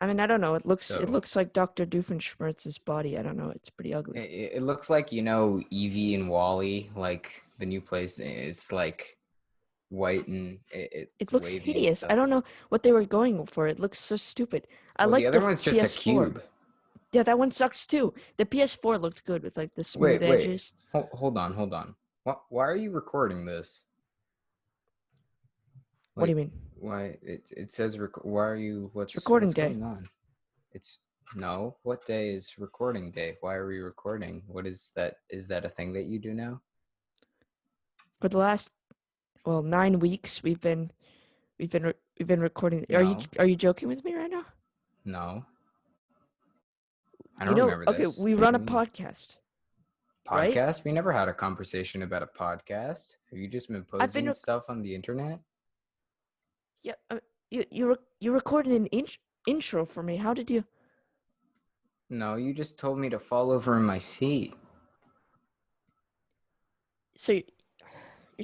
I mean, I don't know. It So looks like Dr. Doofenshmirtz's body. I don't know. It's pretty ugly. it looks like, Evie and Wally, like the new place is like white and It it's looks wavy and hideous. stuff. I don't know what they were going for. It looks so stupid. I Well, the like other the one's just a PS4. cube. Yeah, that one sucks too. The PS4 looked good with like the smooth Wait. edges. Hold on. Why are you recording this? What do Like, you mean? why it says why are you It's recording what's day. going on? It's no, what day is recording day? Why are we recording? What is that? Is that a thing that you do now? For the last 9 weeks we've been recording. No. Are you joking with me right now? No. I You don't know, remember okay, this. we What run do a you mean? podcast, right? Podcast? We never had a conversation about a podcast. Have you just been I've been posting stuff on the internet? yeah. You recorded an intro for me. How did you? No, you just told me to fall over in my seat. So you're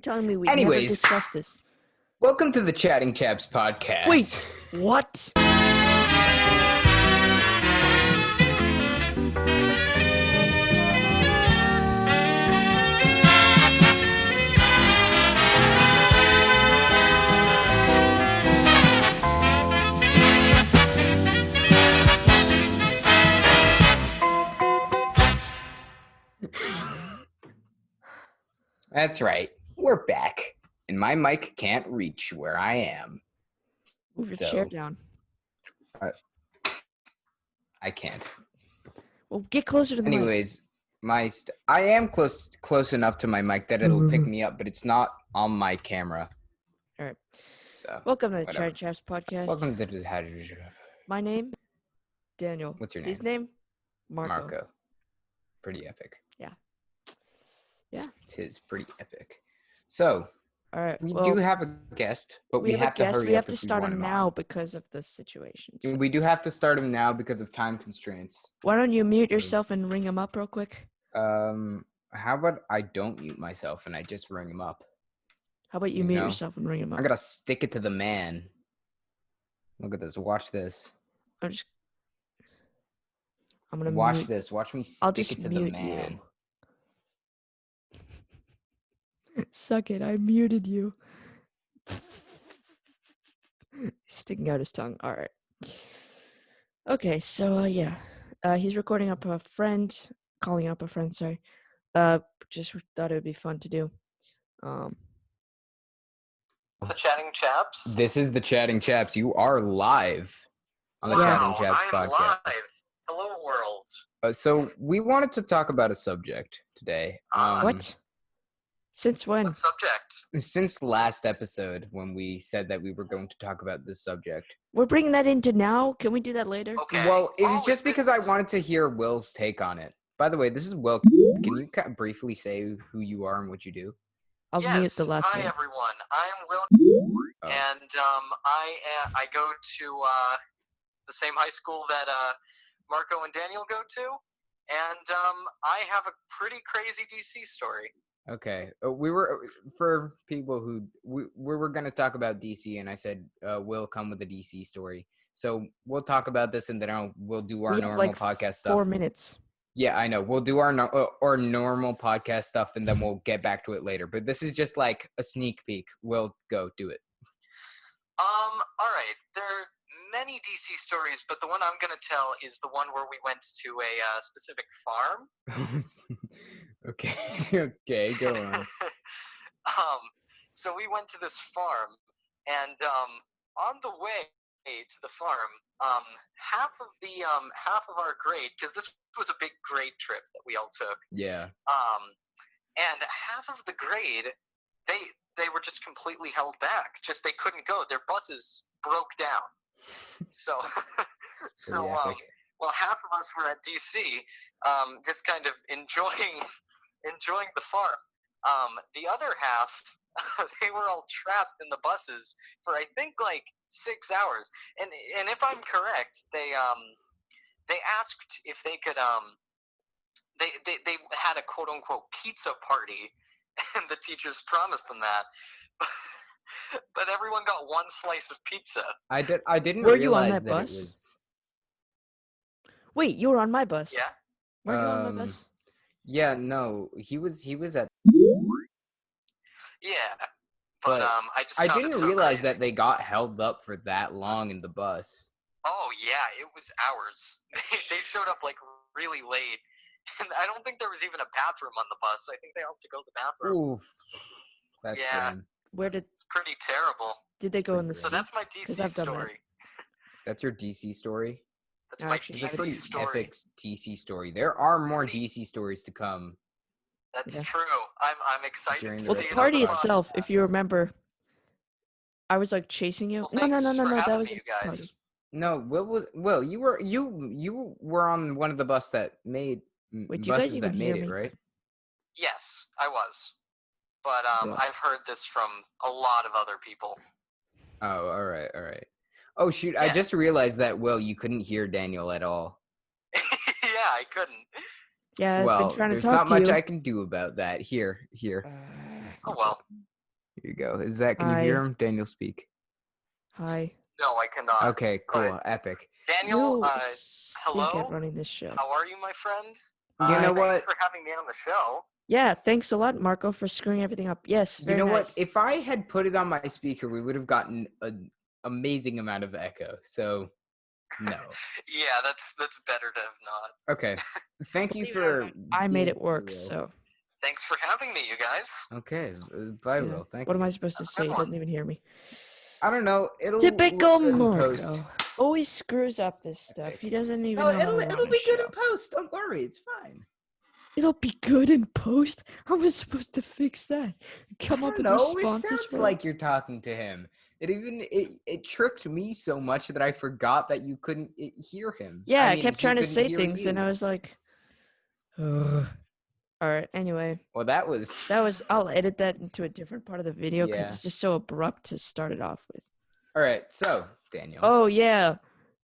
telling me we never Anyways, discussed this? welcome to the Chatting Chaps podcast. Wait, what? That's right. We're back. And my mic can't reach where I am. Move your So- chair down. I can't. Well, get closer to the mic. Anyways, I am close enough to my mic that it'll pick me up, but it's not on my camera. All right. So Welcome to the whatever. Chatting Chaps podcast. Welcome to the My name, Daniel. What's your His name? name, Marco. Pretty epic. Yeah. It is pretty epic. So All right. we well, do have a guest, but we have have a to guest. hurry We up have to if we start want him him now on. because of the situation. So We do have to start him now because of time constraints. why don't you mute yourself and ring him up real quick? How about I don't mute myself and I just ring him up? How about you mute yourself and ring him up? I gotta stick it to the man. Look at this. Watch this. I'm gonna Watch mute. this. Watch me I'll stick just it to the mute man. you. Suck it. I muted you. Sticking out his tongue. All right. Okay. So he's recording up a friend, calling up a friend. Sorry. Just thought it would be fun to do. The Chatting Chaps. This is the Chatting Chaps. You are live on the Wow, Chatting Chaps I'm podcast. live. Hello, world. So we wanted to talk about a subject today. What? Since when? What subject? Since last episode, when we said that we were going to talk about this subject. We're bringing that into now. Can we do that later? Okay. Well, it was Oh, just this because I is- wanted to hear Will's take on it. By the way, this is Will. Can you briefly say who you are and what you do? I'll yes. mute the last Hi, name. everyone. I'm Will, Oh. and I go to the same high school that Marco and Daniel go to, and I have a pretty crazy DC story. Okay. We were for people who we were going to talk about DC, and I said we'll come with a DC story. So we'll talk about this, and then we'll do our We have normal like podcast 4 stuff. minutes. Yeah, I know. We'll do our normal podcast stuff, and then we'll get back to it later. But this is just like a sneak peek. We'll go do it. All right. There are many DC stories, but the one I'm gonna tell is the one where we went to a specific farm. Okay. Okay. Go on. So we went to this farm, and on the way to the farm, half of our grade, because this was a big grade trip that we all took. Yeah. And half of the grade, they were just completely held back. Just they couldn't go. Their buses broke down. So, Pretty epic. well, half of us were at DC, just kind of enjoying the farm. The other half, they were all trapped in the buses for I think like 6 hours. And if I'm correct, they asked if they could they had a quote unquote pizza party, and the teachers promised them that. But everyone got one slice of pizza. I didn't Were you on realize that that bus? it was. Wait, you were on my bus. Yeah. Weren't you on my bus? Yeah, no, he was at. Yeah. But But I just I found didn't it so realize crazy. that they got held up for that long in the bus. Oh yeah, it was hours. They showed up like really late, and I don't think there was even a bathroom on the bus. I think they all had to go to the bathroom. Oof, that's Yeah. grim. Where It's pretty terrible. did they go in the pretty So sea? that's my 'Cause DC I've done that. story. That's your DC story. That's No, my actually, It's a I DC pretty story. epic DC story. There are more Pretty- DC stories to come. That's Yeah. true. I'm excited During to the Well, see the rest it of on the party the itself, podcast. if you remember, I was like chasing you. Well, thanks for No. That having was me, a you guys. party. No, Will, you were on one of the Wait, do you guys buses even that hear made it, me? right? Yes, I was. But Yeah. I've heard this from a lot of other people. Oh, all right. Oh shoot, I Yeah. just realized that Will, you couldn't hear Daniel at all. Yeah, I couldn't. Yeah, I've been Well, trying to there's talk not to much you. I can do about that. Here. Oh well. Here you go. Can you hear Hi. him? Daniel, speak. Hi. No, I cannot. Okay, cool. But Epic. Daniel, You stink at hello. running this show. How are you, my friend? You know Thanks what? for having me on the show. Yeah, thanks a lot, Marco, for screwing everything up. Yes, You very know nice. what? If I had put it on my speaker, we would have gotten an amazing amount of echo. So, no. Yeah, that's better to have not. Okay. Thank you Believe it or for. not, I made being it work, here, Will. so Thanks for having me, you guys. Okay. Bye, yeah. Will. Thank What you. am I supposed to Have a say? good He one. doesn't even hear me. I don't know. It'll Typical look good in Marco. post. Always screws up this stuff. Epic. He doesn't even No, know how to run it'll a be good show. in post. Don't worry. It's fine. It'll be good in post. How was supposed to fix that? Come I up don't with know. It responses sounds for like you're talking to him. It tricked me so much that I forgot that you couldn't hear him. Yeah, I mean, kept he trying to couldn't say hear things, and you. I was like, ugh. All right. Anyway, Well, that was. I'll edit that into a different part of the video because Yeah. it's just so abrupt to start it off with. All right. So, Daniel. Oh yeah,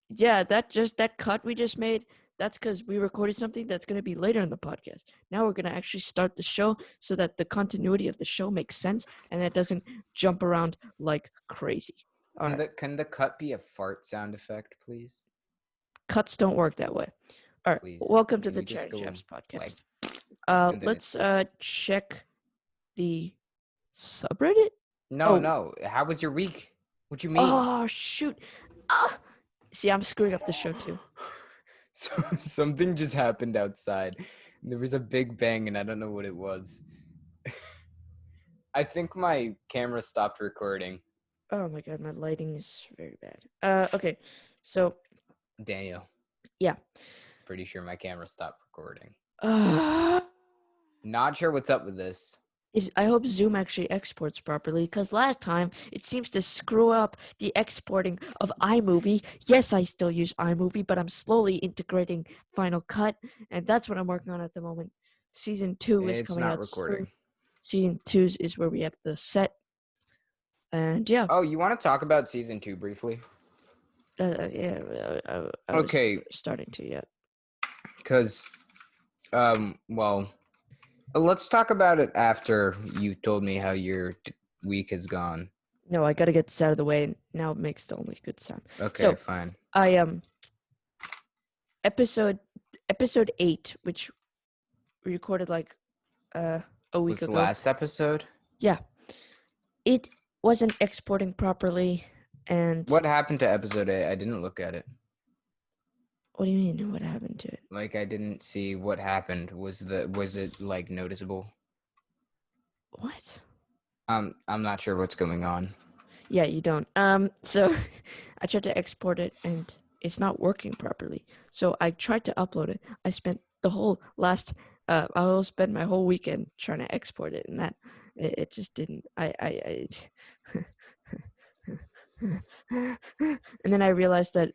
that cut we just made. That's because we recorded something that's going to be later in the podcast. Now we're going to actually start the show so that the continuity of the show makes sense and that doesn't jump around like crazy. All right. Can the cut be a fart sound effect, please? Cuts don't work that way. All right. Please. Welcome to Can the we just Chatting go, Chaps podcast. and then Let's it's- check the subreddit. No, Oh. no. How was your week? What you mean? Oh shoot! Ah, see, I'm screwing up the show too. So, something just happened outside. There was a big bang, and I don't know what it was. I think my camera stopped recording. Oh my god, my lighting is very bad. Okay, so Daniel. Yeah. Pretty sure my camera stopped recording. uh, Not sure what's up with this. I hope Zoom actually exports properly, because last time it seems to screw up the exporting of iMovie. Yes, I still use iMovie, but I'm slowly integrating Final Cut, and that's what I'm working on at the moment. Season 2 is It's coming not out recording. soon. Season 2 is where we have the set, and yeah. Oh, you want to talk about season 2 briefly? Yeah, I Okay. was starting to, yeah. Because, well, let's talk about it after you told me how your week has gone. No, I gotta get this out of the way, and now it makes the only good sound. Okay, So, fine. I episode 8, which we recorded like a week Was the ago. last episode? Yeah, it wasn't exporting properly, and What happened to episode 8? I didn't look at it. what do you mean? What happened to it? Like, I didn't see what happened. Was it like noticeable? What? I'm not sure what's going on. Yeah, you don't. So I tried to export it, and it's not working properly. So I tried to upload it. I spent the whole last. I'll spend my whole weekend trying to export it, and that it just didn't. And then I realized that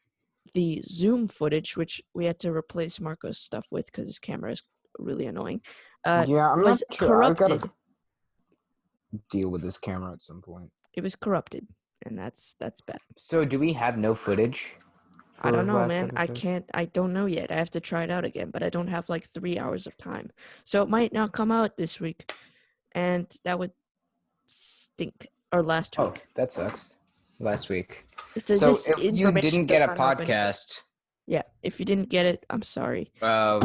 the Zoom footage, which we had to replace Marco's stuff with because his camera is really annoying, Yeah, I'm was not sure. I've corrupted. gotta deal with this camera at some point. It was corrupted, and that's bad. So, do we have no footage? I don't for know, last man. episode? I don't know yet. I have to try it out again, but I don't have like 3 hours of time. So it might not come out this week. And that would stink. Or last Oh, week. that sucks. Last week. So So this if you information didn't does get a not help anybody. podcast, Yeah, if you didn't get it, I'm sorry. But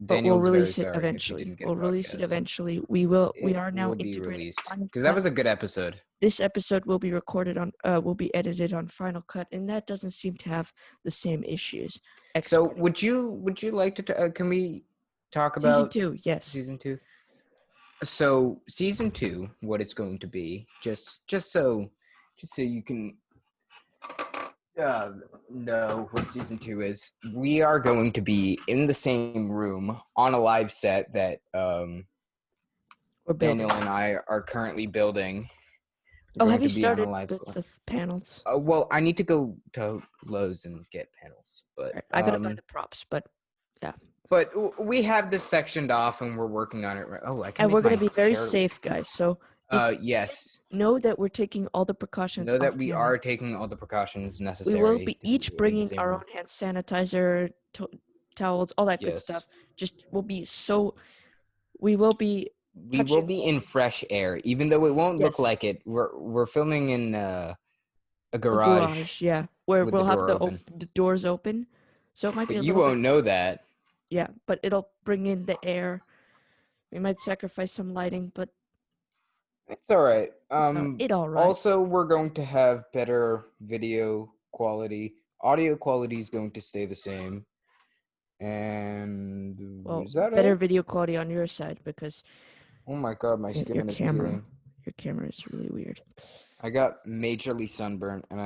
Daniel's we'll very release it sorry if you eventually. didn't get a We'll release it podcast. eventually. We are now will be integrating released Final because that Cut. was a good episode. This episode will be will be edited on Final Cut, and that doesn't seem to have the same issues. So Exporting. would you like to can we talk Season about 2, yes. season 2? So season 2, what it's going to be, just so you can know what season 2 is. We are going to be in the same room on a live set that We're building. Daniel and I are currently building. Oh, We're have going you to be on a started live with set. the panels? Well, I need to go to Lowe's and get panels, but Right, I gotta buy the props, but yeah. But we have this sectioned off, and we're working on it. Oh, I can. And make we're gonna my be very shirt. safe, guys. So Yes. know that we're taking all the precautions. Know that off we camera. are taking all the precautions We necessary. will be to each in the bringing same our room. own hand sanitizer, towels, all that good Yes. stuff. Just we'll be so. We will be. We will be in fresh air, even though it won't look Yes. like it. We're filming in a A garage. garage, yeah, where with we'll the have door open. the doors open, so it might be But a you little won't bit. know that. Yeah, but it'll bring in the air. We might sacrifice some lighting, but It's all right. it's all right. Also, we're going to have better video quality. Audio quality is going to stay the same. And Well, is that better it? video quality on your side because Oh my god, my your skin is camera, peeling. your camera is really weird. I got majorly sunburned, and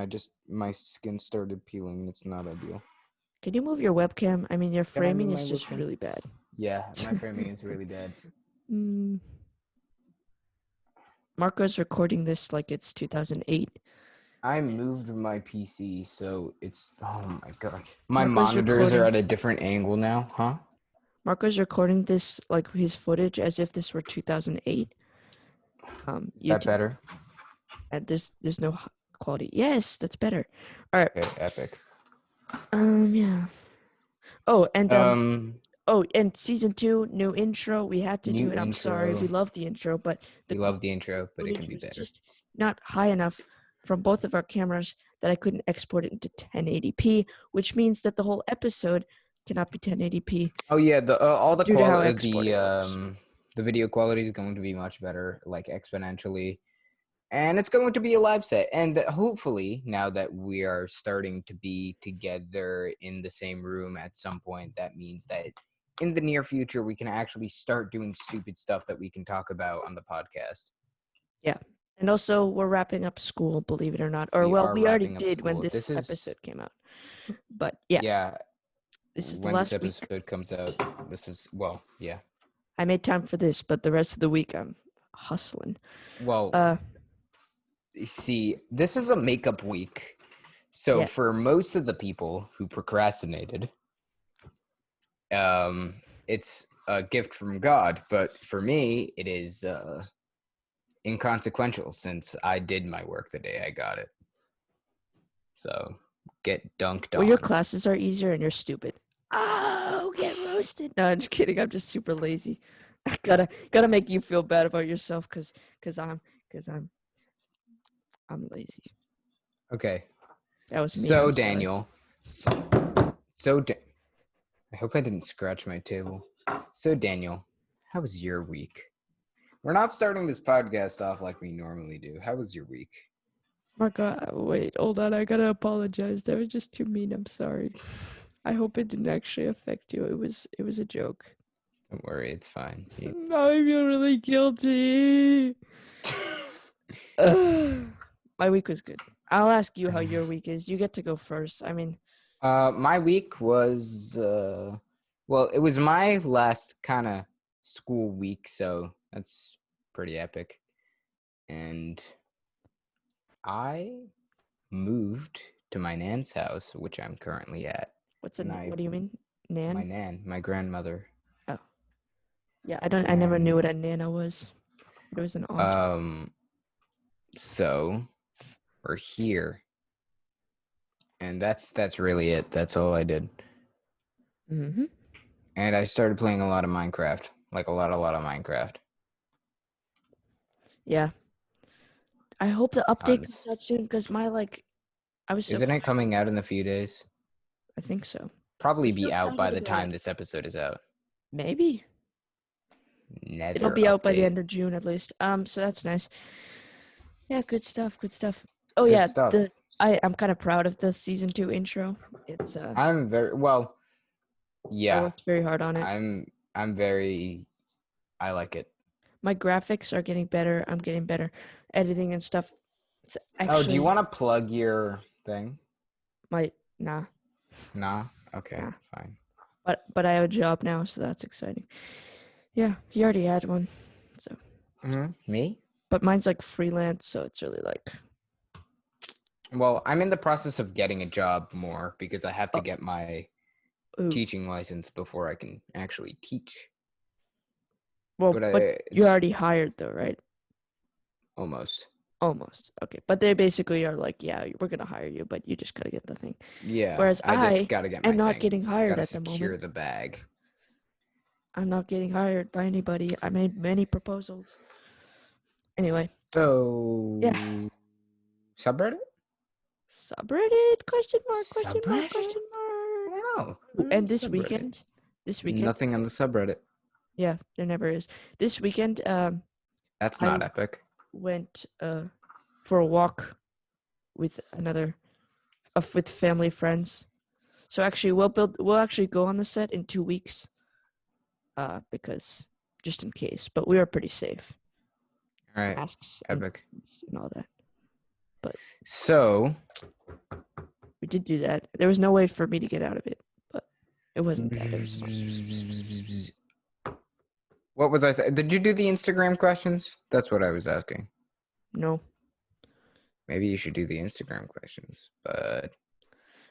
my skin started peeling. It's not ideal. Can you move your webcam? I mean, your Can I move framing my is just webcam? really bad. Yeah, my framing is really bad. Marco's recording this like it's 2008. I moved my PC, so it's oh my god. My Marco's monitors are recording- at a different angle now, huh? Marco's recording this like his footage as if this were 2008. Is that better? And there's no quality. Yes, that's better. All right. Okay, epic. Yeah. Oh, and and season 2, new intro. We had to do it. I'm sorry. We love the intro, but we love the intro, but it can be was better. just not high enough from both of our cameras that I couldn't export it into 1080p, which means that the whole episode cannot be 1080p. Oh yeah, the all the Due to how quality, exporting works. the video quality is going to be much better, like exponentially, and it's going to be a live set. And hopefully, now that we are starting to be together in the same room at some point, that means that in the near future we can actually start doing stupid stuff that we can talk about on the podcast. Yeah. And also, we're wrapping up school, believe it or not. Or, we already did when this episode came out. But, yeah. Yeah. This is the when last this week. episode comes out, this is, well, yeah. I made time for this, but the rest of the week, I'm hustling. Well, see, this is a makeup week. So, Yeah. for most of the people who procrastinated, it's a gift from God. But for me, it is inconsequential since I did my work the day I got it. So get dunked on. Well, your classes are easier and you're stupid. Oh, get roasted. No, I'm just kidding. I'm just super lazy. I gotta make you feel bad about yourself because I'm lazy. Okay. That was me. So Daniel. I hope I didn't scratch my table. So Daniel, how was your week? We're not starting this podcast off like we normally do. How was your week? Marco, wait, hold on. I gotta apologize. That was just too mean. I'm sorry. I hope it didn't actually affect you. It was a joke. Don't worry, it's fine. Now I feel really guilty. My week was good. I'll ask you how your week is. You get to go first. I mean, my week was well, it was my last kind of school week, so that's pretty epic. And I moved to my nan's house, which I'm currently at. what do you mean? Nan? My nan, my grandmother. Oh. Yeah, I never knew what a nana was. It was an aunt. So we're here. And that's really it. That's all I did. Mm-hmm. And I started playing a lot of Minecraft. Like a lot of Minecraft. Yeah. I hope the update comes out soon because I was so Isn't it coming out in a few days? I think so. probably I'm so be out by excited the about time it. this episode is out. Maybe it'll Nether be out by the update. end of June at least. So that's nice. Yeah, good stuff. Good stuff. Oh Good yeah, stuff. I'm kind of proud of the season 2 intro. It's I'm very well. I Yeah, worked very hard on it. I'm very. I like it. My graphics are getting better. I'm getting better editing and stuff. It's Oh, do actually you want to plug your thing? nah. Nah. Okay, Nah. fine. But I have a job now, so that's exciting. Yeah, he already had one. So Me? but mine's like freelance, so it's really like Well, I'm in the process of getting a job more because I have to get my ooh. teaching license before I can actually teach. Well, But but you're it's already hired though, right? almost. Almost. Okay. But they basically are like, yeah, we're going to hire you, but you just got to get the thing. Yeah, Whereas I just I gotta get am my not thing. getting hired Gotta at the secure moment. the bag. I'm not getting hired by anybody. I made many proposals. Anyway, So yeah. subreddit? Subreddit? Question mark, question mark, Subreddit? question I mark. don't know. Ooh, and this Subreddit. weekend, Nothing on the subreddit. yeah, there never is. This weekend, That's I not epic. went for a walk with with family friends. So actually, we'll actually go on the set in 2 weeks, because just in case. But we were pretty safe, All right, masks epic. and all that. But So we did do that. There was no way for me to get out of it, but it wasn't bad. It was fun. what was I? Did you do the Instagram questions? That's what I was asking. No, Maybe you should do the Instagram questions, but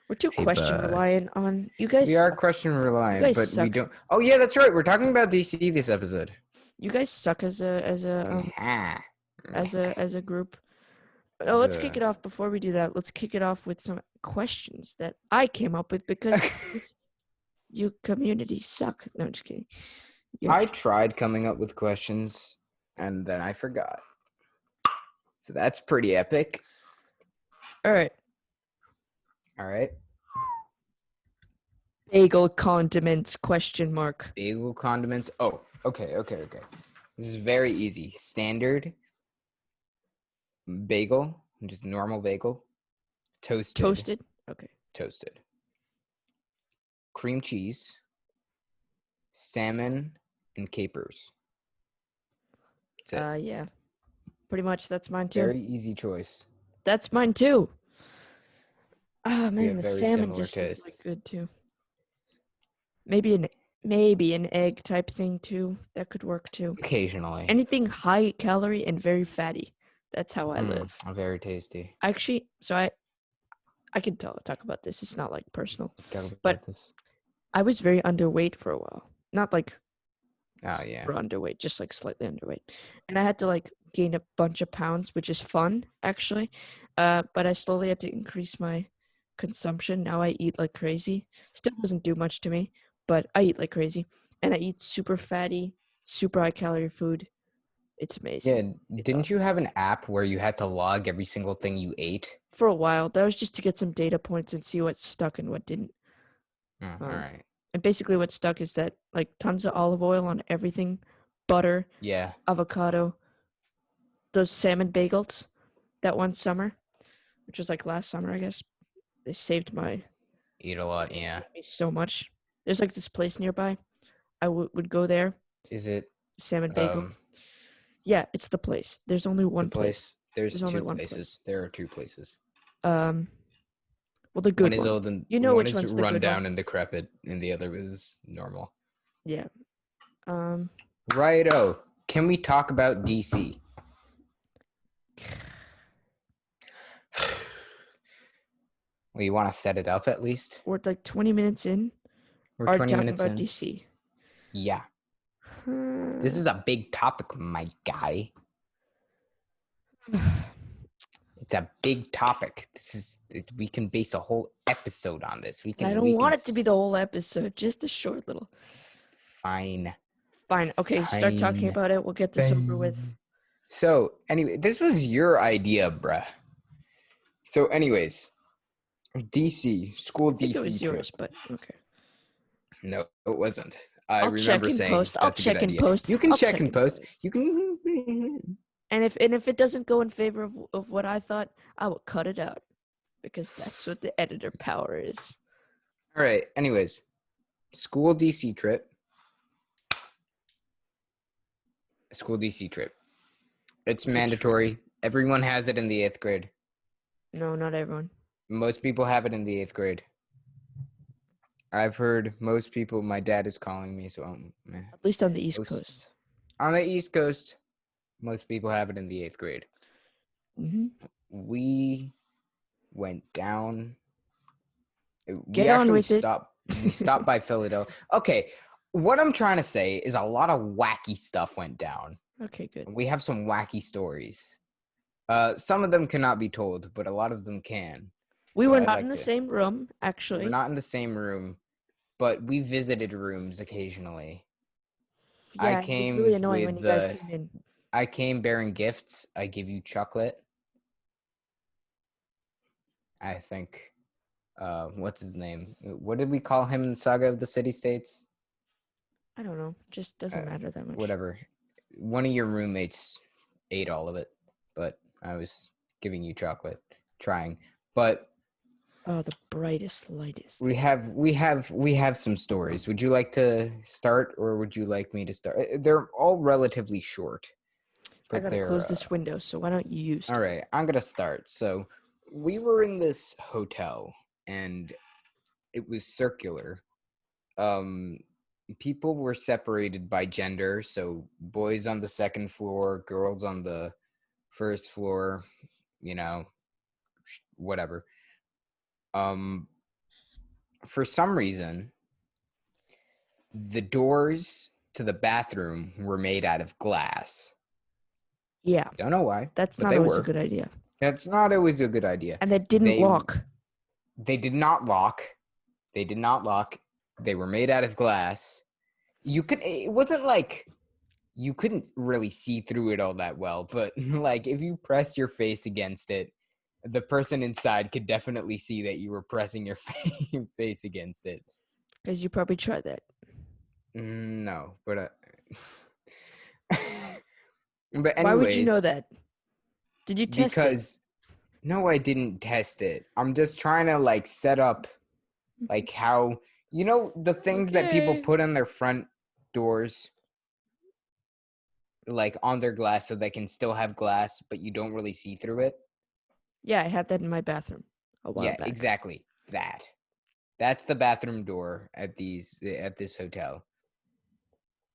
we're too hey, question bud. reliant on you guys. We are Suck. question You reliant, guys but we suck. don't. Oh yeah, that's right. We're talking about DC this episode. You guys suck as Ah. a group. Oh, let's kick it off. Before we do that, let's kick it off with some questions that I came up with because you community suck. No, I'm just kidding. I tried coming up with questions and then I forgot. So that's pretty epic. All right. All right. Bagel condiments? Question mark. Bagel condiments. Oh, okay. This is very easy. Standard bagel, just normal bagel. Toasted. Okay. Toasted. Cream cheese. Salmon and capers. That's it. Yeah. Pretty much that's mine too. Very easy choice. That's mine too. Ah, We man, have the very salmon similar just seems like tastes. good too. Maybe an egg type thing too. That could work too. Occasionally. Anything high calorie and very fatty. That's how I live. Very tasty. Actually, so I can talk about this. It's not like personal, but this. I was very underweight for a while. Not like Oh yeah. super underweight, just like slightly underweight. And I had to like gain a bunch of pounds, which is fun actually. But I slowly had to increase my consumption. Now I eat like crazy. Still doesn't do much to me, but I eat like crazy. And I eat super fatty, super high calorie food. It's amazing. Yeah, It's didn't you awesome. have an app where you had to log every single thing you ate? For a while, that was just to get some data points and see what stuck and what didn't. All right. And basically what stuck is that like tons of olive oil on everything, butter, Yeah. avocado, those salmon bagels that one summer, which was like last summer, I guess. They saved Eat a lot, yeah. me so much. There's like this place nearby. I would go there. Is it Salmon bagel. Yeah, it's the place. There's only one place. There's only two one places. place. There are two places. Well, the good One is one. old and You know one which is one's the run good down one. and decrepit, and the other is normal. Yeah. Righto. Can we talk about DC? Well, you want to set it up at least? We're like 20 minutes in. We're Are 20 talking minutes about in. DC. Yeah. This is a big topic, my guy. It's a big topic. We can base a whole episode on this. I don't want it to be the whole episode, just a short little. Fine. Okay, start talking about it. We'll get this over with. So, anyway, this was your idea, bruh. So, anyways, DC, school I think DC it was trip. yours, but okay. No, it wasn't. I I'll check remember in saying post. I'll that's a good check in idea. post. You can I'll check check in in post. post. You can. And if it doesn't go in favor of what I thought, I will cut it out because that's what the editor power is. All right. Anyways, school DC trip. School DC trip. It's It's a mandatory. trip. Everyone has it in the 8th grade. No, not everyone. Most people have it in the 8th grade. I've heard most people. My dad is calling me, so At least on the East most, Coast. on the East Coast, most people have it in the 8th grade. Mm-hmm. We went down. We Get on actually with it. stopped. We stopped by Philadelphia. Okay, what I'm trying to say is a lot of wacky stuff went down. Okay, good. We have some wacky stories. Some of them cannot be told, but a lot of them can. We So were I'd not like in the to. same room, We're actually. not in the same room, but we visited rooms occasionally. I Yeah, it was really came annoying when you guys came in. I came bearing gifts. I give you chocolate. I think. What's his name? What did we call him in Saga of the City States? I don't know. Just doesn't matter that much. Whatever. One of your roommates ate all of it, but I was giving you chocolate, trying. But Oh, the brightest, lightest. we have some stories. Would you like to start, or would you like me to start? They're all relatively short, I but gotta they're close this window, so why don't you all start? right. I'm gonna start. So we were in this hotel, and it was circular. Um, people were separated by gender, so boys on the second floor, girls on the first floor, you know, whatever. Um, for some reason, the doors to the bathroom were made out of glass. Yeah, Don't know why, that's but not they always a were. good idea. That's not always a good idea. And they didn't They lock. they did not lock. They did not lock. They were made out of glass. It wasn't like you couldn't really see through it all that well, but like if you pressed your face against it, the person inside could definitely see that you were pressing your face against it. Because you probably tried that. No, but but Why would you know anyways, that? Did you test it? because no, I didn't test it. I'm just trying to like set up like how the things that people Okay. put on their front doors, like on their glass, so they can still have glass, but you don't really see through it. Yeah, I had that in my bathroom a while Yeah, back. exactly. That's the bathroom door at this hotel.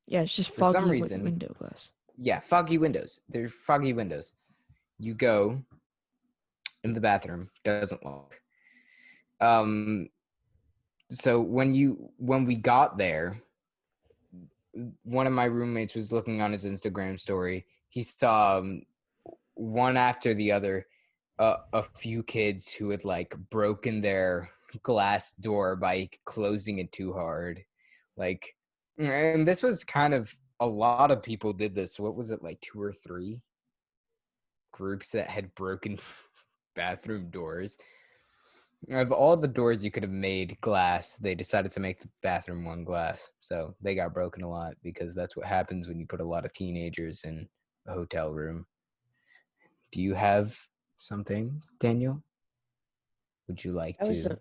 Yeah, it's just For some foggy reason, window glass. yeah, foggy windows. There's foggy windows. You go in the bathroom, doesn't look. So when we got there, one of my roommates was looking on his Instagram story. He saw one after the other a few kids who had like broken their glass door by closing it too hard. Like, and this was kind of a lot of people did this. What was it, like 2 or 3 groups that had broken bathroom doors? Of all the doors you could have made glass, they decided to make the bathroom one glass. So they got broken a lot because that's what happens when you put a lot of teenagers in a hotel room. Do you have something, Daniel? Would you like That was to?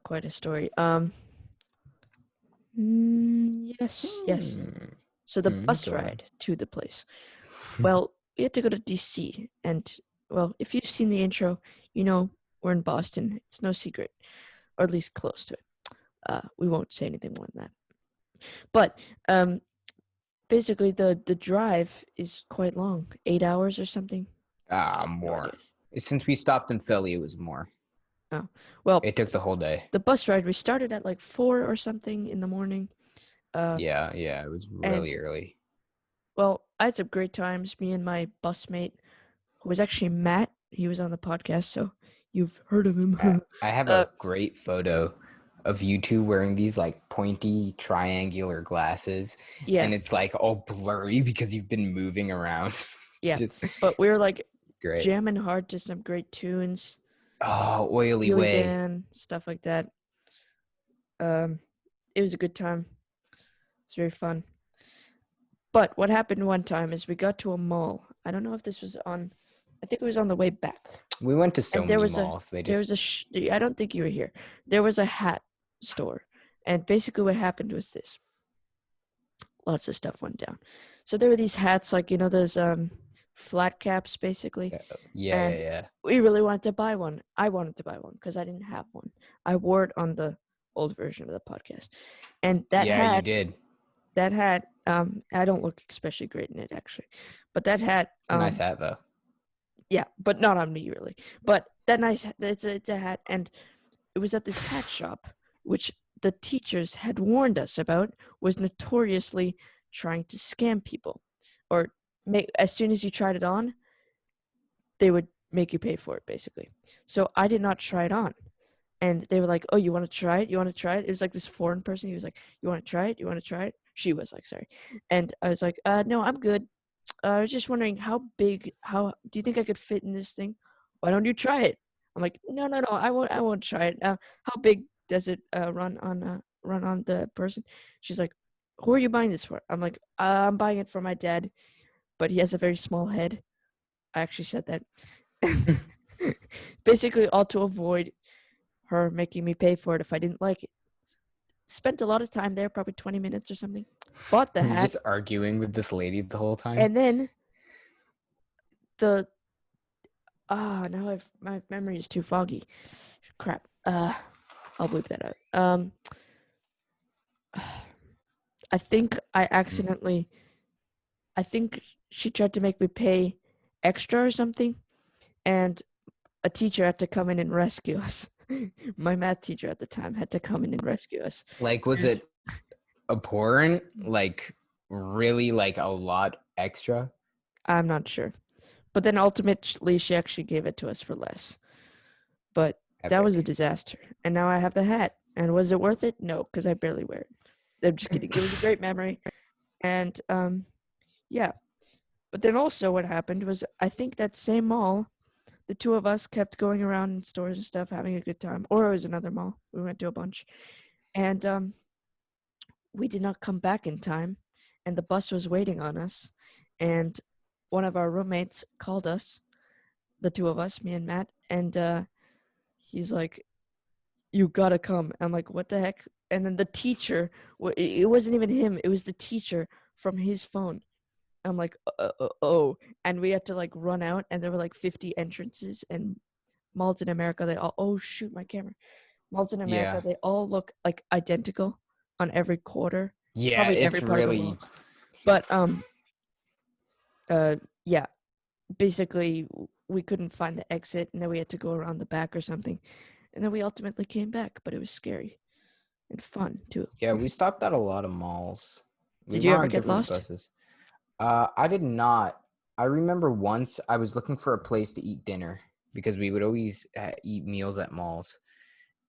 quite a story. Yes. So the bus Go on. ride to the place. Well, we had to go to DC, and well, if you've seen the intro, you know we're in Boston. It's no secret, or at least close to it. We won't say anything more than that. But basically, the drive is quite long, 8 hours or something. No More. idea. Since we stopped in Philly, it was more. Oh, well, It took the whole day. the bus ride, we started at like 4 or something in the morning. Yeah, it was And really early. well, I had some great times. Me and my busmate, who was actually Matt. He was on the podcast, so you've heard of him. I have a great photo of you two wearing these like pointy triangular glasses, Yeah, and it's like all blurry because you've been moving around. yeah. Just But we were like great. jamming hard to some great tunes. Oh, Oily Steely Way. Dan, stuff like that. It was a good time. It's very fun. But what happened one time is we got to a mall. I don't know if this was on. I think it was on the way back. We went to so And there many was a malls. They there was just a. I don't think you were here. There was a hat store, and basically what happened was this. Lots of stuff went down. So there were these hats, like those flat caps, basically. yeah, And yeah. we really wanted to buy one. I wanted to buy one because I didn't have one. I wore it on the old version of the podcast, and Yeah, you did. that hat, I don't look especially great in it actually, but that hat, It's a nice hat though. yeah, but not on me really. But that nice, it's a hat, and it was at this hat shop, which the teachers had warned us about was notoriously trying to scam people, or as soon as you tried it on, they would make you pay for it basically. So I did not try it on. And they were like, "Oh, you want to try it? You want to try it?" It was like this foreign person. He was like, "You want to try it? You want to try it?" She was like, "Sorry," and I was like, "No, I'm good. I was just wondering How do you think I could fit in this thing? Why don't you try it?" I'm like, "No, no, no. I won't try it. How big does it run on the person?" She's like, "Who are you buying this for?" I'm like, "I'm buying it for my dad, but he has a very small head." I actually said that. Basically, all to avoid her making me pay for it if I didn't like it. Spent a lot of time there, probably 20 minutes or something. Bought the You're hat, just arguing with this lady the whole time. and then the now my memory is too foggy. Crap. I'll bleep that out. I think I accidentally. I think she tried to make me pay extra or something, and a teacher had to come in and rescue us. My math teacher at the time had to come in and rescue us. Like, was And it abhorrent? Like, really, like a lot extra? I'm not sure. But then ultimately, she actually gave it to us for less. But that was a Epic. disaster. And now I have the hat. And was it worth it? No, because I barely wear it. I'm just kidding. It was a great memory. And yeah. But then also what happened was I think that same mall, the two of us kept going around in stores and stuff, having a good time. Or it was another mall. We went to a bunch. And we did not come back in time. And the bus was waiting on us. And one of our roommates called us, the two of us, me and Matt, and he's like, "You gotta come." I'm like, "What the heck?" And then the teacher, it wasn't even him; it was the teacher from his phone. I'm like, "Oh," and we had to like run out, and there were like 50 entrances, and malls in America, they all, oh shoot, my camera. Malls in America, Yeah. they all look like identical on every quarter, Yeah, probably it's every part of the really world. But yeah, basically we couldn't find the exit, and then we had to go around the back or something, and then we ultimately came back, but it was scary and fun too. yeah, we stopped at a lot of malls. We Did you were ever on get different lost? buses. I did not. I remember once I was looking for a place to eat dinner because we would always eat meals at malls,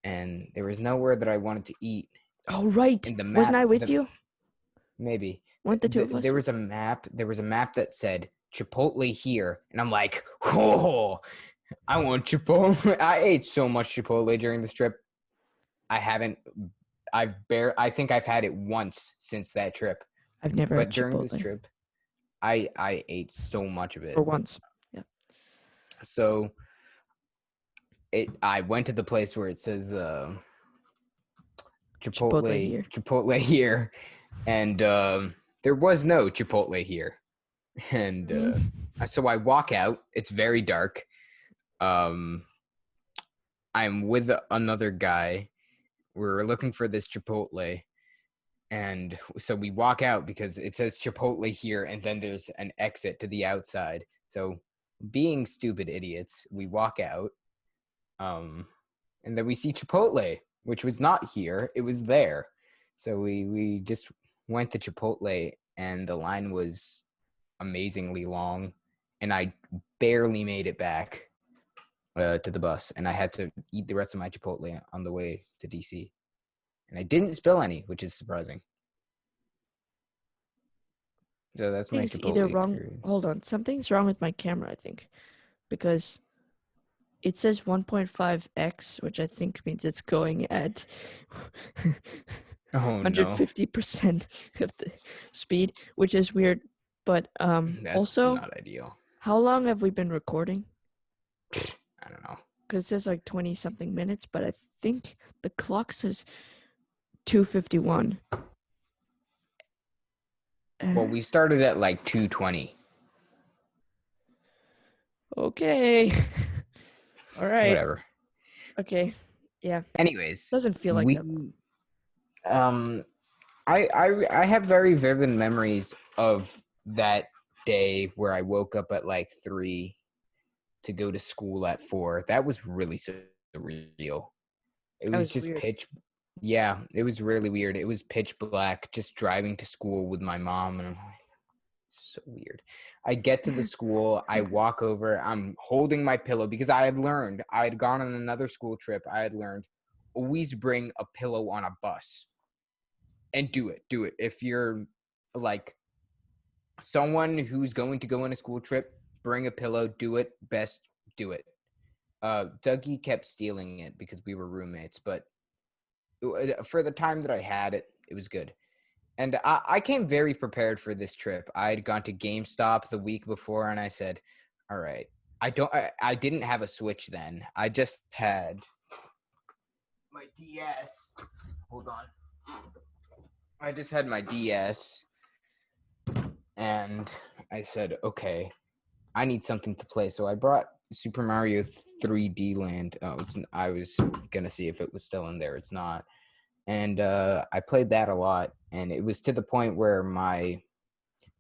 and there was nowhere that I wanted to eat. Oh right, And the wasn't map, I with you? maybe Weren't the two of us there with was a map. There was a map that said Chipotle here, and I'm like, oh, I want Chipotle. I ate so much Chipotle during this trip. I haven't. I think I've had it once since that trip. I've never had But during this Chipotle. trip, I ate so much of For it. once. Yeah. So I went to the place where it says Chipotle here. Chipotle here, and there was no Chipotle here. And so I walk out. It's very dark. Um, I'm with another guy. We're looking for this Chipotle, and so we walk out because it says Chipotle here, and then there's an exit to the outside. So, being stupid idiots, we walk out, and then we see Chipotle, which was not here; it was there. So we just went to Chipotle, and the line was amazingly long, and I barely made it back to the bus, and I had to eat the rest of my Chipotle on the way to DC, and I didn't spill any, which is surprising. So that's my Things either Chipotle wrong. experience. Hold on, something's wrong with my camera, I think, because It says 1.5x, which I think means it's going at Oh no, 150% of the speed, which is weird. But that's also, not ideal. how long have we been recording? I don't know. Because it says like 20 something minutes, but I think the clock says 2:51. Well, we started at like 2:20. Okay. All right. Whatever. Okay. Yeah. Anyways, Doesn't feel like we that long. um I have very vivid memories of that day where I woke up at like 3 to go to school at 4. That was really surreal. It That was was just weird. yeah, it was really weird. It was pitch black just driving to school with my mom, and I'm like, so weird. I get to the school, I walk over, I'm holding my pillow because I had gone on another school trip. I had learned always bring a pillow on a bus and do it. If you're like someone who's going to go on a school trip, bring a pillow, do it. Best do it. Dougie kept stealing it because we were roommates, but for the time that I had it, it was good. And I came very prepared for this trip. I had gone to GameStop the week before, and I said, "All right, I didn't have a Switch then. I just had my DS. Hold on. I just had my DS, and I said, okay, I need something to play. So I brought Super Mario 3D Land. Oh, I was gonna see if it was still in there. It's not. And I played that a lot, and it was to the point where my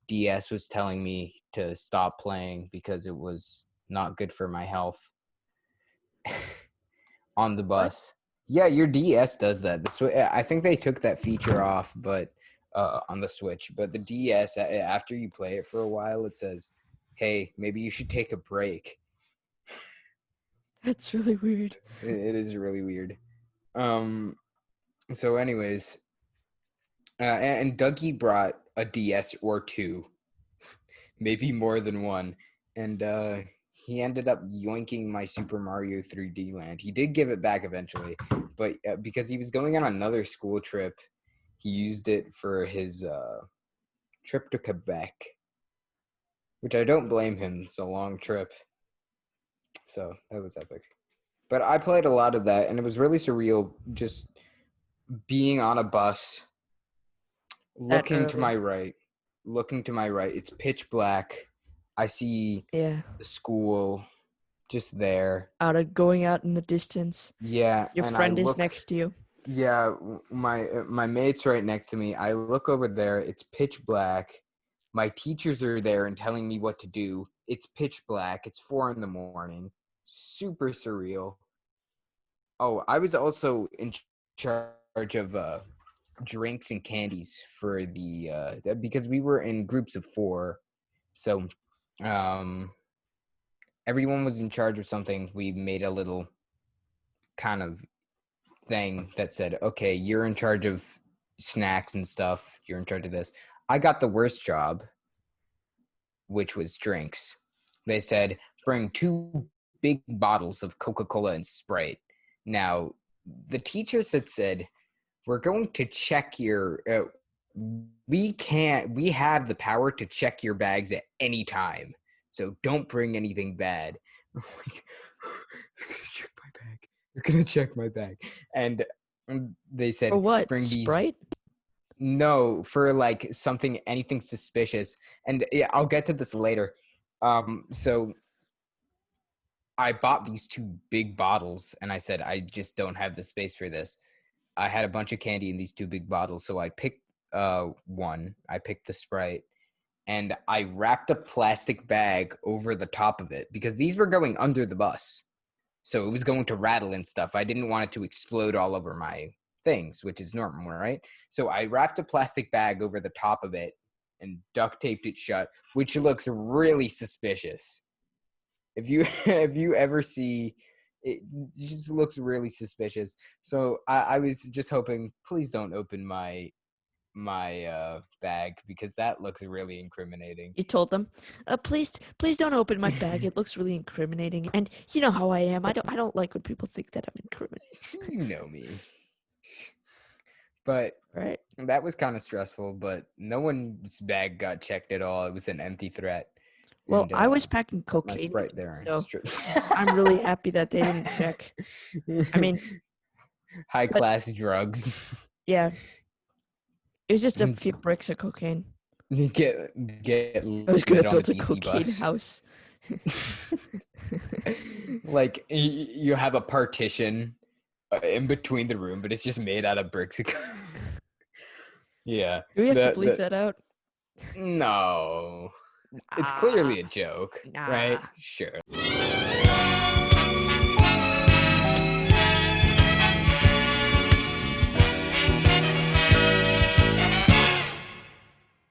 DS was telling me to stop playing because it was not good for my health on the What? bus. Yeah, your DS does that. I think they took that feature off, but on the Switch. But the DS, after you play it for a while, it says, "Hey, maybe you should take a break." That's really weird. It is really weird. Um. So, anyways, and Dougie brought a DS or two, maybe more than one, and he ended up yoinking my Super Mario 3D Land. He did give it back eventually, but because he was going on another school trip, he used it for his trip to Quebec, which I don't blame him. It's a long trip, so that was epic. But I played a lot of that, and it was really surreal just being on a bus, That looking to early. my right, it's pitch black. I see Yeah. the school just there. Going out in the distance. Yeah, Your and I friend is look. next to you. Yeah, my mate's right next to me. I look over there. It's pitch black. My teachers are there and telling me what to do. It's pitch black. It's 4 a.m. Super surreal. Oh, I was also in charge of drinks and candies for the because we were in groups of 4, so um, everyone was in charge of something. We made a little kind of thing that said, okay, you're in charge of snacks and stuff. You're in charge of this. I got the worst job, which was drinks. They said, bring 2 big bottles of Coca-Cola and Sprite. Now, the teachers had said, we're going to check your, we have the power to check your bags at any time. So don't bring anything bad. I'm like, they're going to check my bag. They're going to check my bag. And they For said, what? bring these. Sprite? No, for like anything suspicious. And yeah, I'll get to this later. So I bought these 2 big bottles, and I said, I just don't have the space for this. I had a bunch of candy in these 2 big bottles, so I picked one. I picked the Sprite, and I wrapped a plastic bag over the top of it because these were going under the bus. So it was going to rattle and stuff. I didn't want it to explode all over my things, which is normal, right? So I wrapped a plastic bag over the top of it and duct taped it shut, which looks really suspicious. If you if you ever see it, it just looks really suspicious. So I was just hoping, please don't open my my bag because that looks really incriminating. You told them, please don't open my bag. It looks really incriminating. And you know how I am. I don't like when people think that I'm incriminating. You know me. But Right. that was kind of stressful, but no one's bag got checked at all. It was an empty threat. Well, And, I was packing got my cocaine, Sprite there. so I'm really happy that they didn't check. I mean, high class drugs. yeah, it was just a few bricks of cocaine. get I was gonna lit on the build a DC cocaine bus. house. Like you have a partition in between the room, but it's just made out of bricks. Yeah. Do we have to bleep that out? No. It's clearly a joke, right? Sure.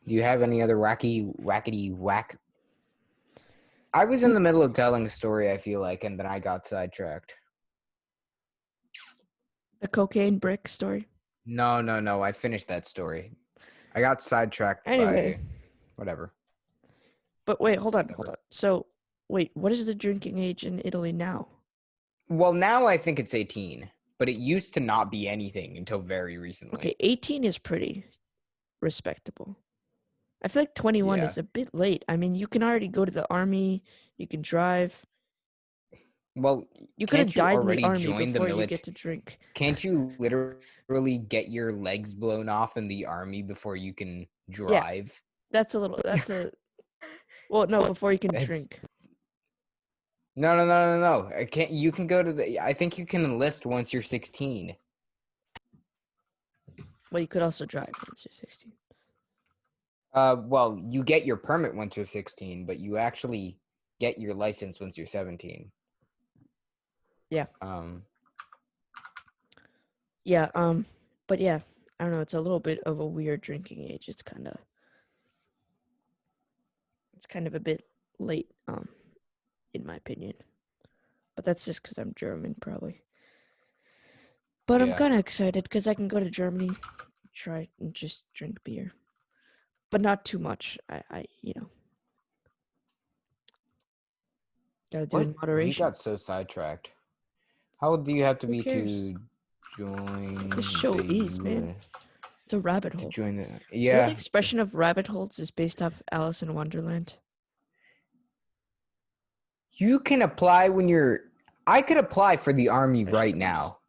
Do you have any other wackety whack? I was in the middle of telling a story, I feel like, and then I got sidetracked. The cocaine brick story? No. I finished that story. I got sidetracked Anyway. by whatever. But wait, hold on. So, wait, what is the drinking age in Italy now? Well, now I think it's 18, but it used to not be anything until very recently. Okay, 18 is pretty respectable. I feel like 21 is a bit late. I mean, you can already go to the army, you can drive. Well, you could have died in the army join before you get to drink. Can't you literally get your legs blown off in the army before you can drive? Yeah, that's a well, no, before you can drink. No. You can go to I think you can enlist once you're 16. Well, you could also drive once you're 16. Well, you get your permit once you're 16, but you actually get your license once you're 17. Yeah. But yeah, I don't know, it's a little bit of a weird drinking age. It's kind of a bit late, in my opinion. But that's just because I'm German, probably. But I'm kind of excited because I can go to Germany, try and just drink beer. But not too much. I gotta do it in moderation. We got so sidetracked. How old do you have to be to join? This show is, man. It's a rabbit hole. To join the You know the expression of rabbit holes is based off Alice in Wonderland. You can apply I could apply for the army right now.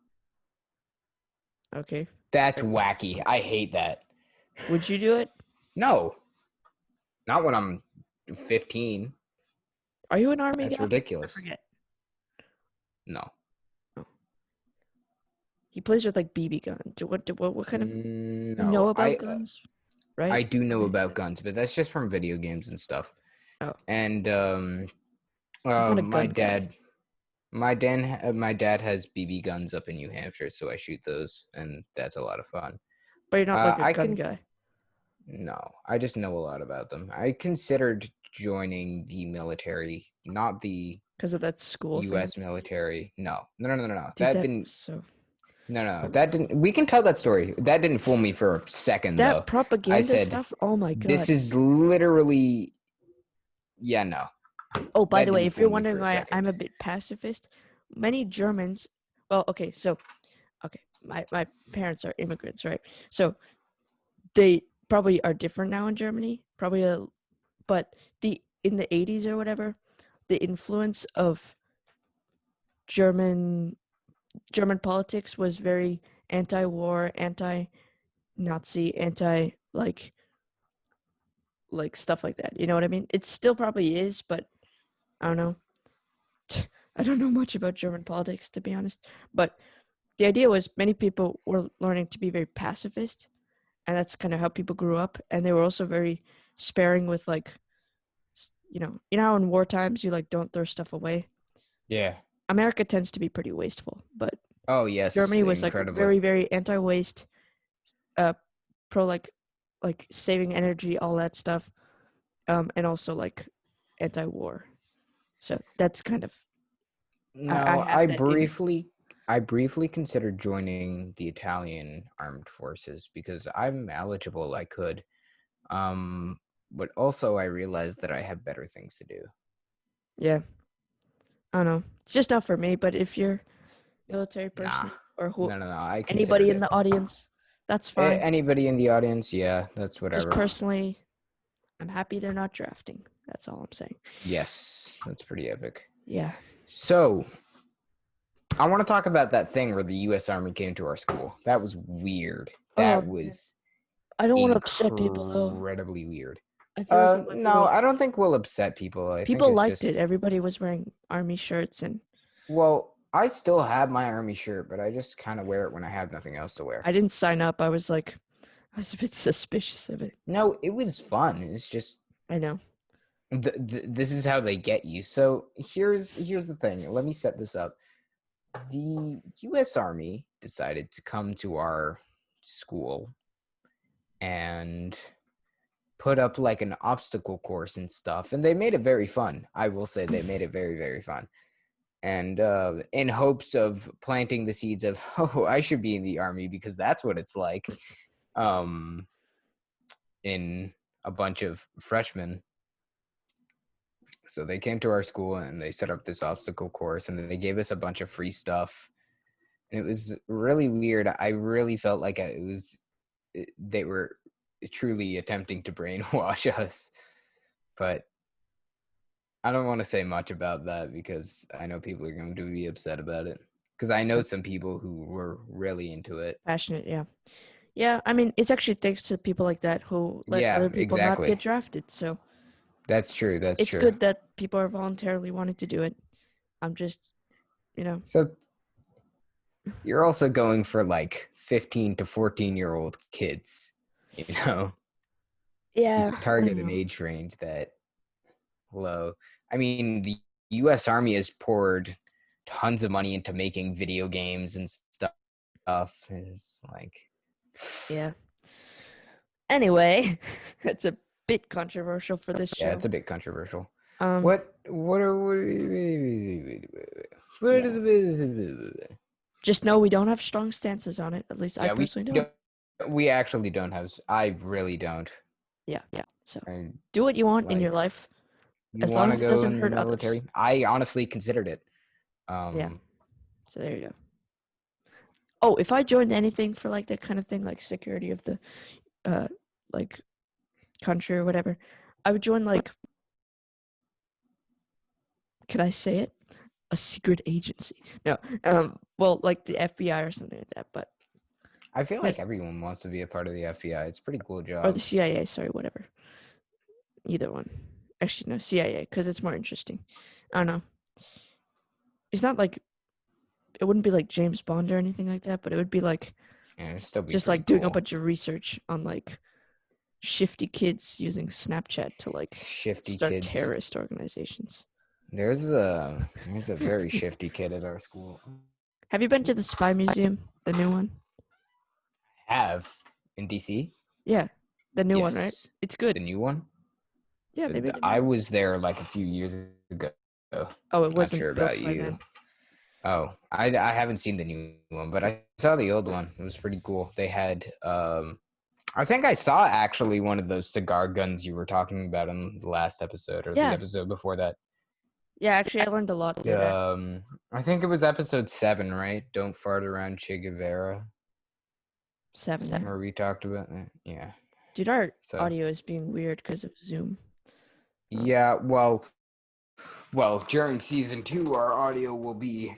Okay. That's wacky. I hate that. Would you do it? No. Not when I'm 15. Are you an army guy? That's ridiculous. I forget. No. Oh. He plays with like BB guns. What kind of you know about guns? Right? I do know about guns, but that's just from video games and stuff. Oh. And my dad has BB guns up in New Hampshire, so I shoot those, and that's a lot of fun. But you're not like a gun guy. No, I just know a lot about them. I considered joining the military, not the because of that school U.S. thing? military. No. Dude, that didn't. So. No, that didn't. We can tell that story. That didn't fool me for a second. That though. propaganda stuff. Oh my god. This is literally. Yeah, no. Oh, by the way, if you're wondering why I'm a bit pacifist, many Germans. Well, okay, my parents are immigrants, right? So they probably are different now in Germany, but in the 80s or whatever, the influence of German politics was very anti-war, anti-Nazi, anti like stuff like that. You know what I mean? It still probably is, but I don't know. I don't know much about German politics, to be honest. But the idea was many people were learning to be very pacifist, and that's kind of how people grew up. And they were also very sparing with you know how in war times you don't throw stuff away. Yeah. America tends to be pretty wasteful, but oh yes, Germany was very, very anti-waste, pro like saving energy, all that stuff, and also anti-war. So that's kind of. No, I briefly I briefly considered joining the Italian armed forces because I'm eligible. I could. But also I realized that I have better things to do. Yeah, I don't know. It's just not for me. But if you're a military Nah, person or who no. I anybody considered in it. the audience, that's fine. Anybody in the audience, yeah, that's Just whatever. personally, I'm happy they're not drafting. That's all I'm saying. Yes, that's pretty epic. Yeah. So, I want to talk about that thing where the U.S. Army came to our school. That was weird. Oh, That man. was I don't want to upset people though. incredibly weird. I feel like it might be No, like I don't think we'll upset people. I think people it's liked it. just, Everybody was wearing army shirts, and well, I still have my army shirt, but I just kind of wear it when I have nothing else to wear. I didn't sign up. I was a bit suspicious of it. No, it was fun. It's just I know. this is how they get you. So here's the thing. Let me set this up. The U.S. Army decided to come to our school and put up like an obstacle course and stuff, and they made it very fun. I will say they made it very, very fun. And in hopes of planting the seeds of, oh, I should be in the army because that's what it's like, in a bunch of freshmen. So they came to our school and they set up this obstacle course, and then they gave us a bunch of free stuff. And it was really weird. I really felt like they were truly attempting to brainwash us. But I don't want to say much about that because I know people are going to be upset about it. Because I know some people who were really into it. Passionate, yeah. Yeah, I mean, it's actually thanks to people like that who let Yeah, other people not exactly. get drafted. So That's true. That's it's true. good that people are voluntarily wanting to do it. I'm just, So you're also going for like 15 to 14-year-old kids, you know? You yeah, I target an know. age range that low. I mean, the U.S. Army has poured tons of money into making video games and stuff. It's like, Yeah. Anyway, it's a bit controversial for this yeah, show. it's a bit controversial. Um, What yeah. Just know we don't have strong stances on it. At least I Yeah, personally don't. we actually don't have. I really don't. Yeah. So I, do what you want in your like, life, you as long want to as it go doesn't in the hurt others. military? I honestly considered it. Yeah. So there you go. Oh, if I joined anything for like that kind of thing, like security of the, like country or whatever, I would join like. Can I say it? A secret agency. No. Well, like the FBI or something like that, but I feel like because everyone wants to be a part of the FBI. It's a pretty cool or the job. CIA. Sorry, whatever. Either one. Actually, no, CIA because it's more interesting. I don't know. It's not like it wouldn't be like James Bond or anything like that, but it would be like Yeah, it'd still be just pretty like doing a cool. bunch of research on like shifty kids using Snapchat to like Shifty start kids. terrorist organizations. There's a very shifty kid at our school. Have you been to the Spy Museum, the new one? Have in DC? Yeah, the new one, right? Yes. It's good. The new one? Yeah, they made a new I one. was there like a few years ago. Oh, it Not wasn't sure built about by you. then. Oh, I haven't seen the new one, but I saw the old one. It was pretty cool. They had I think I saw actually one of those cigar guns you were talking about in the last episode or the Yeah. episode before that. Yeah, actually, I learned a lot through that. I think it was episode 7, right? Don't fart around Che Guevara. 7. Where we talked about that. Yeah. Dude, our So audio is being weird because of Zoom. yeah, well, during season 2, our audio will be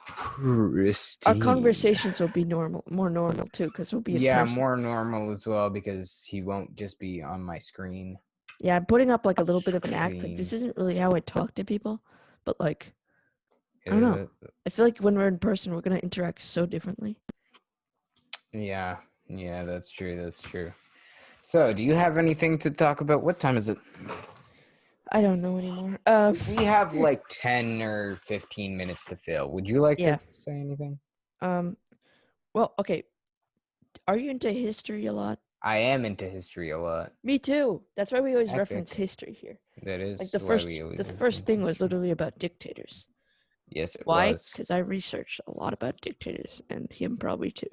pristine. Our conversations will be more normal too, because we'll be in person. More normal as well because he won't just be on my screen. Yeah, I'm putting up like a little bit of an act. Like this isn't really how I talk to people, but like I don't know. I feel like when we're in person, we're gonna interact so differently. Yeah, that's true. That's true. So, do you have anything to talk about? What time is it? I don't know anymore. We have like 10 or 15 minutes to fill. Would you like Yeah. to say anything? Well, okay. Are you into history a lot? I am into history a lot. Me too. That's why we always Epic. reference history here. That is Like the why we always first thing was history. literally about dictators. Yes, it Why? was. Because I researched a lot about dictators, and him probably too.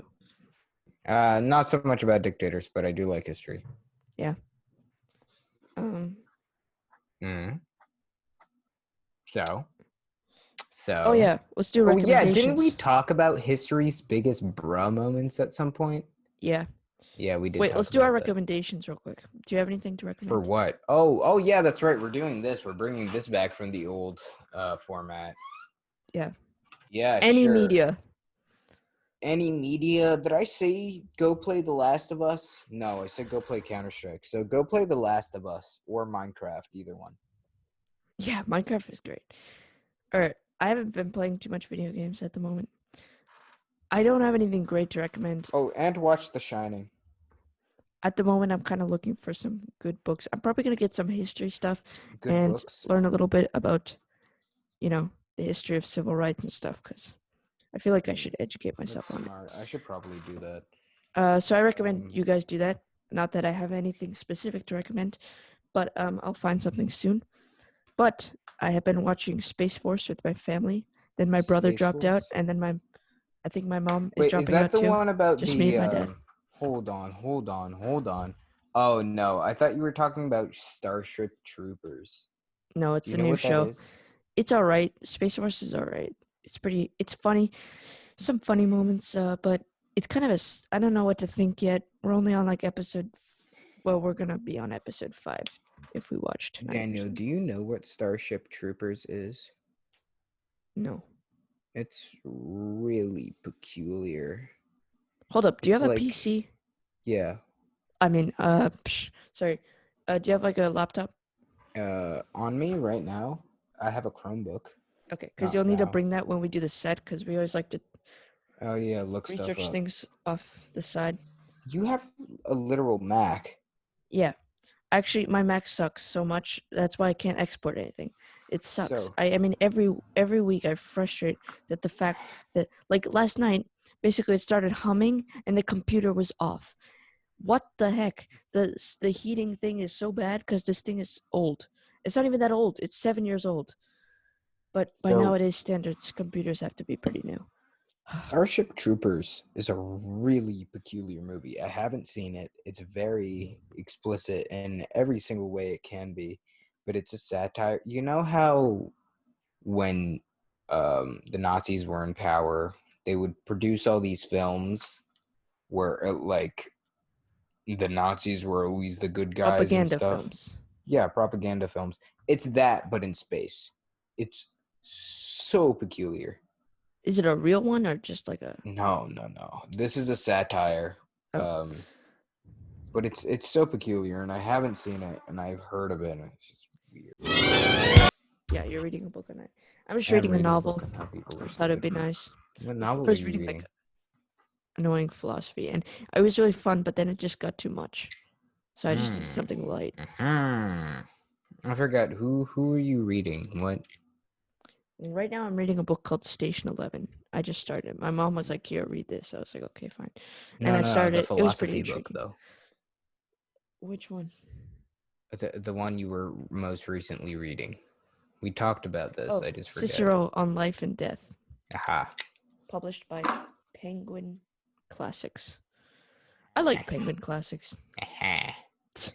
Not so much about dictators, but I do like history. Yeah. Um. Mm. So. Oh yeah, let's do Oh yeah, recommendations. didn't we talk about history's biggest bruh moments at some point? Yeah. Yeah, we did. Wait, talk let's do our about that. recommendations real quick. Do you have anything to recommend? For what? Oh yeah, that's right. We're doing this. We're bringing this back from the old format. Yeah. Yeah, Any sure. media. Any media? Did I say go play The Last of Us? No, I said go play Counter-Strike. So go play The Last of Us or Minecraft, either one. Yeah, Minecraft is great. Alright, I haven't been playing too much video games at the moment. I don't have anything great to recommend. Oh, and watch The Shining. At the moment, I'm kind of looking for some good books. I'm probably going to get some history stuff Good and books. learn a little bit about, the history of civil rights and stuff, because I feel like I should educate myself That's on smart. I should probably do that. it. So I recommend Um, you guys do that. Not that I have anything specific to recommend, but I'll find something soon. But I have been watching Space Force with my family. Then my brother Space dropped out, Force? and then I think my mom is Wait, is dropping that out the too. one about Just me the and my dad. hold on. Oh no, I thought you were talking about Starship Troopers. No, Do it's you a know new what that show. is? It's all right. Space Force is all right. It's funny, some funny moments, but it's kind of I don't know what to think yet. We're only on like well, we're gonna be on episode 5 if we watch tonight. Daniel, do you know what Starship Troopers is? No. It's really peculiar. Hold up. Do you It's have a like, PC? yeah, I mean, sorry. Do you have like a laptop? on me right now, I have a Chromebook. Okay, because Not you'll need to now. bring that when we do the set, because we always like to Oh yeah, look stuff research up. things off the side. You have a literal Mac. Yeah. Actually, my Mac sucks so much. That's why I can't export anything. It sucks. So I mean, every week I frustrate that the fact that like last night, basically it started humming and the computer was off. What the heck? The heating thing is so bad because this thing is old. It's not even that old. It's 7 years old. But by So- nowadays standards, computers have to be pretty new. Starship Troopers is a really peculiar movie. I haven't seen it. It's very explicit in every single way it can be, but it's a satire. You know how when the Nazis were in power, they would produce all these films where like the Nazis were always the good guys and Propaganda stuff. films. Yeah, propaganda films. It's that, but in space. It's so peculiar. Is it a real one or just like a? No. This is a satire. Oh. But it's so peculiar, and I haven't seen it, and I've heard of it, and it's just weird. Yeah, you're reading a book at night. I'm just I'm reading a reading a novel. book on how people I are thought it'd be sleeping. nice. What Before novel I are was you reading reading? like annoying philosophy, and it was really fun. But then it just got too much, so I just needed something light. I forgot who are you reading? What? Right now, I'm reading a book called Station 11. I just started. My mom was like, "Here, read this." I was like, "Okay, fine," and I started The it. It was pretty philosophy book intriguing. though. Which one? The one you were most recently reading. We talked about this. Oh, I just forget. Cicero on Life and Death, Aha. published by Penguin Classics. I like Penguin Classics. Aha. What's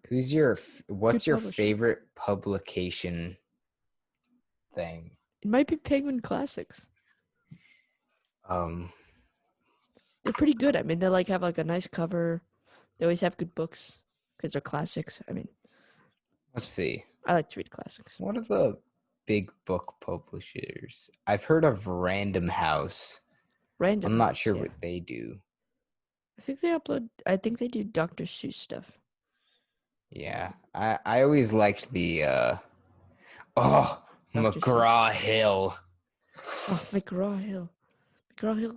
Good your publisher. favorite publication thing? It might be Penguin Classics. They're pretty good. I mean, they like have like a nice cover. They always have good books because they're classics. I mean, Let's see. I like to read classics. What are the big book publishers? I've heard of Random House. Random I'm not House, sure yeah. what they do. I think they do Dr. Seuss stuff. Yeah. I always liked the Dr. McGraw-Hill. Oh, McGraw-Hill. McGraw-Hill.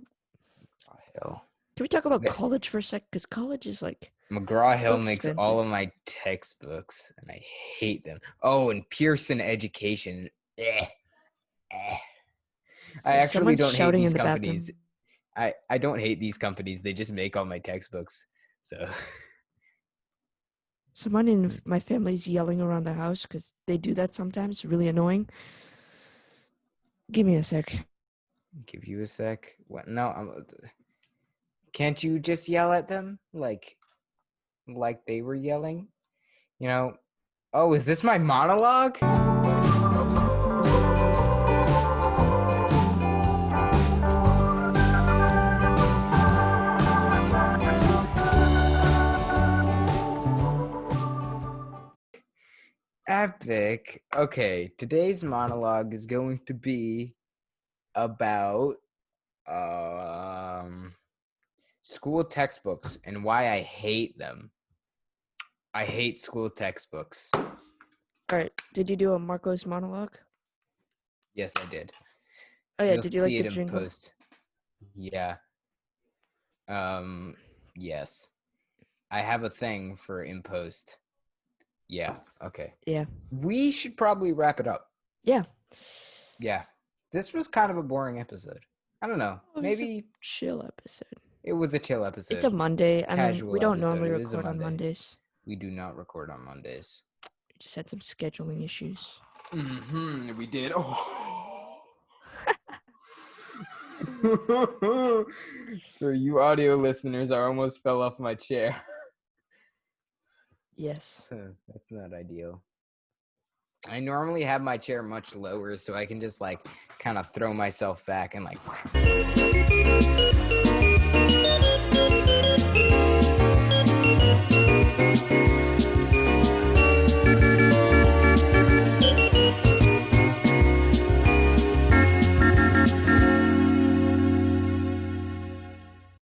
McGraw-Hill. Can we talk about The- college for a sec? Because college is like McGraw-Hill so makes expensive. all of my textbooks, and I hate them. Oh, and Pearson Education. Eh. I actually Someone's don't hate shouting these in the companies. bathroom. I don't hate these companies. They just make all my textbooks. So Someone in my family's yelling around the house because they do that sometimes. Really annoying. Give me a sec. Give you a sec. What? No, can't you just yell at them like they were yelling? You know? Oh, is this my monologue? Epic. Okay, today's monologue is going to be about school textbooks and why I hate them. I hate school textbooks. All right. Did you do a Marcos monologue? Yes, I did. Oh yeah. You'll Did you like see the it in jingle? post. Yeah. Yes. I have a thing for in post. Yeah. Okay. Yeah. We should probably wrap it up. Yeah. Yeah. This was kind of a boring episode. I don't know. It was Maybe a chill episode. it was a chill episode. It's a Monday. I mean, Casual we don't episode. normally It is a record on Monday. Mondays. We do not record on Mondays. We just had some scheduling issues. We did. Oh. For you audio listeners, I almost fell off my chair. Yes. That's not ideal. I normally have my chair much lower so I can just like kind of throw myself back and like